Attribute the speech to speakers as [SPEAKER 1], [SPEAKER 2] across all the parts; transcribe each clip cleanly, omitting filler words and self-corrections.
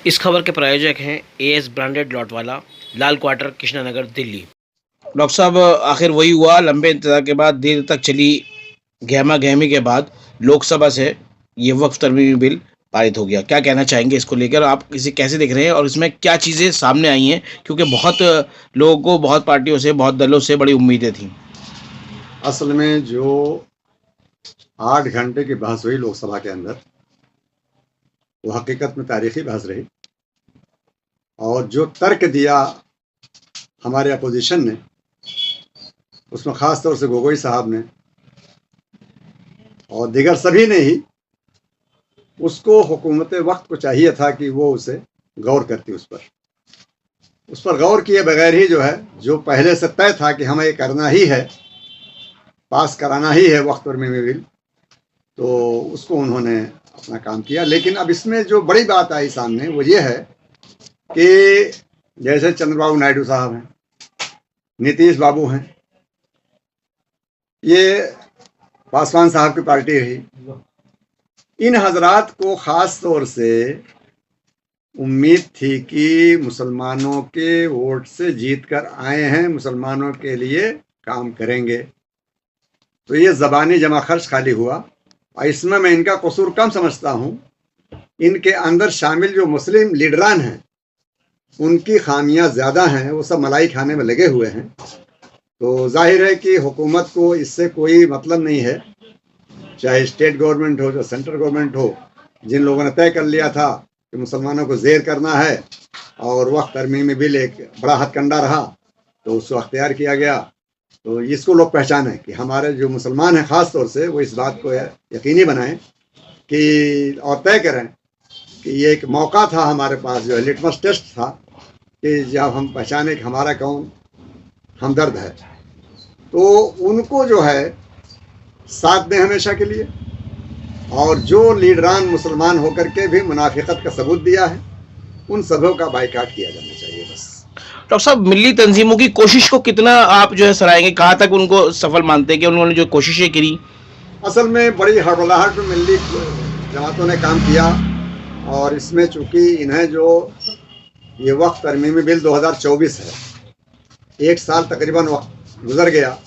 [SPEAKER 1] इस खबर के प्रायोजक हैं एएस ब्रांडेड लॉटवाला, लाल क्वार्टर, कृष्णानगर, दिल्ली। डॉक्टर साहब, आखिर वही हुआ, लंबे इंतजार के बाद, देर तक चली गहमा गहमी के बाद लोकसभा से ये वक्फ तरमीमी बिल पारित हो गया। क्या कहना चाहेंगे इसको लेकर? आप इसे कैसे देख रहे हैं और इसमें क्या चीज़ें सामने आई हैं? क्योंकि बहुत लोगों को, बहुत पार्टियों से, बहुत दलों से बड़ी उम्मीदें थी।
[SPEAKER 2] असल में जो 8 घंटे की बहस हुई लोकसभा के अंदर, वो हकीकत में तारीखी बहस रही। और जो तर्क दिया हमारे अपोजिशन ने, उसमें ख़ास तौर से गोगोई साहब ने और दिगर सभी ने ही, उसको हुकूमत वक्त को चाहिए था कि वो उसे गौर करती, उस पर गौर किए बगैर ही जो पहले से तय था कि हमें ये करना ही है, पास कराना ही है वक्त तरमीमी बिल, तो उसको उन्होंने अपना काम किया। लेकिन अब इसमें जो बड़ी बात आई सामने वो ये है कि जैसे चंद्रबाबू नायडू साहब हैं, नीतीश बाबू हैं, ये पासवान साहब की पार्टी रही, इन हजरात को ख़ास तौर से उम्मीद थी कि मुसलमानों के वोट से जीत कर आए हैं, मुसलमानों के लिए काम करेंगे, तो ये ज़बानी जमा खर्च खाली हुआ। और इसमें मैं इनका कसूर कम समझता हूँ, इनके अंदर शामिल जो मुस्लिम लीडरान हैं उनकी खामियां ज़्यादा हैं, वो सब मलाई खाने में लगे हुए हैं। तो जाहिर है कि हुकूमत को इससे कोई मतलब नहीं है, चाहे स्टेट गवर्नमेंट हो, चाहे सेंट्रल गवर्नमेंट हो, जिन लोगों ने तय कर लिया था कि मुसलमानों को ज़ेर करना है और वक्त तरमीमी बिल एक बड़ा हथकंडा रहा, तो उसको अख्तियार किया गया। तो इसको लोग पहचानें कि हमारे जो मुसलमान हैं ख़ास तौर से, वो इस बात को यकीनी बनाएं कि और तय करें कि ये एक मौका था हमारे पास, जो है लिटमस टेस्ट था, कि जब हम पहचाने कि हमारा कौन हमदर्द है, तो उनको साथ दें हमेशा के लिए। और जो लीडरान मुसलमान होकर के भी मुनाफिकत का सबूत दिया है, उन सबों का बाइकाट किया जाना चाहिए। बस
[SPEAKER 1] डॉक्टर साहब, मिली तंजीमों की कोशिश को कितना आप सराहेंगे? कहाँ तक उनको सफल मानते हैं कि उन्होंने जो कोशिशें करी?
[SPEAKER 2] असल में बड़ी हड़बड़ाहट में मिली जमातों ने काम किया, और इसमें चूंकि इन्हें ये वक्त तरमीमी बिल 2024 है, 1 साल तकरीबन वक्त गुजर गया,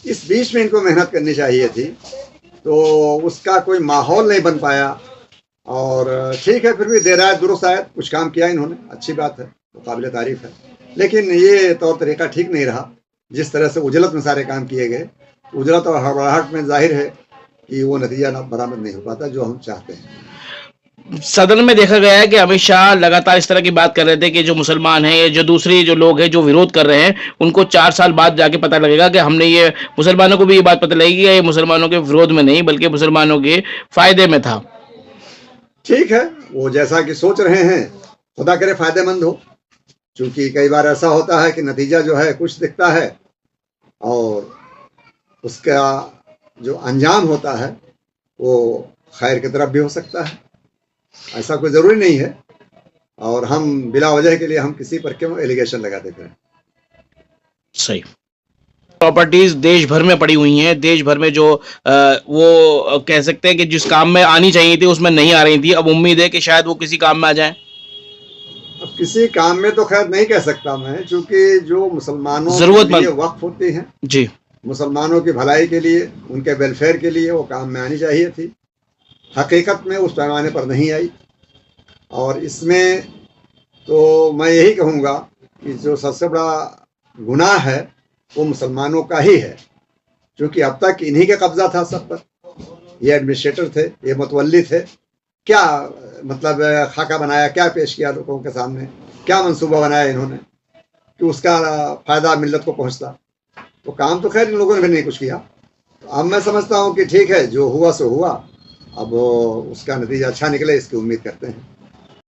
[SPEAKER 2] इस बीच में इनको मेहनत करनी चाहिए थी, तो उसका कोई माहौल नहीं बन पाया। और ठीक है, फिर भी देर आए दुरुस्त आए, कुछ काम किया इन्होंने, अच्छी बात है, वो काबिल तारीफ़ है। लेकिन ये तौर तरीका ठीक नहीं रहा, जिस तरह से उजलत में सारे काम किए गए। उजलत और हड़बड़ाहट में जाहिर है कि वो नतीजा बरामद नहीं हो पाता जो हम चाहते हैं।
[SPEAKER 1] सदन में देखा गया है कि अमित शाह लगातार इस तरह की बात कर रहे थे कि जो मुसलमान हैं, जो दूसरे जो लोग हैं जो विरोध कर रहे हैं, उनको 4 साल बाद जाके पता लगेगा कि हमने ये, मुसलमानों को भी ये बात पता लगेगी कि ये मुसलमानों के विरोध में नहीं बल्कि मुसलमानों के फायदे में था।
[SPEAKER 2] ठीक है, वो जैसा कि सोच रहे हैं, खुदा करे फायदेमंद हो, क्योंकि कई बार ऐसा होता है कि नतीजा कुछ दिखता है और उसका जो अंजाम होता है वो खैर की तरफ भी हो सकता है, ऐसा कोई ज़रूरी नहीं है। और हम बिला वजह के लिए हम किसी पर क्यों एलिगेशन लगा देते हैं?
[SPEAKER 1] सही। प्रॉपर्टीज देश भर में पड़ी हुई हैं, देश भर में जो वो कह सकते हैं कि जिस काम में आनी चाहिए थी उसमें नहीं आ रही थी। अब उम्मीद है कि शायद वो किसी काम में आ जाए।
[SPEAKER 2] अब किसी काम में तो खैर नहीं कह सकता मैं, क्योंकि जो मुसलमानों के लिए वक्फ होती हैं
[SPEAKER 1] जी,
[SPEAKER 2] मुसलमानों की भलाई के लिए, उनके वेलफेयर के लिए, वो काम में आनी चाहिए थी। हकीकत में उस पैमाने पर नहीं आई। और इसमें तो मैं यही कहूँगा कि जो सबसे बड़ा गुनाह है वो मुसलमानों का ही है, क्योंकि अब तक इन्हीं के कब्जा था सब पर। ये एडमिनिस्ट्रेटर थे, ये मुतवल्ली थे, क्या मतलब खाका बनाया, क्या पेश किया लोगों के सामने, क्या मंसूबा बनाया इन्होंने कि उसका फ़ायदा मिल्लत को पहुँचता? तो काम तो खैर इन लोगों ने भी नहीं कुछ किया। तो अब मैं समझता हूँ कि ठीक है, जो हुआ सो हुआ, अब उसका नतीजा अच्छा निकले, इसकी उम्मीद करते हैं।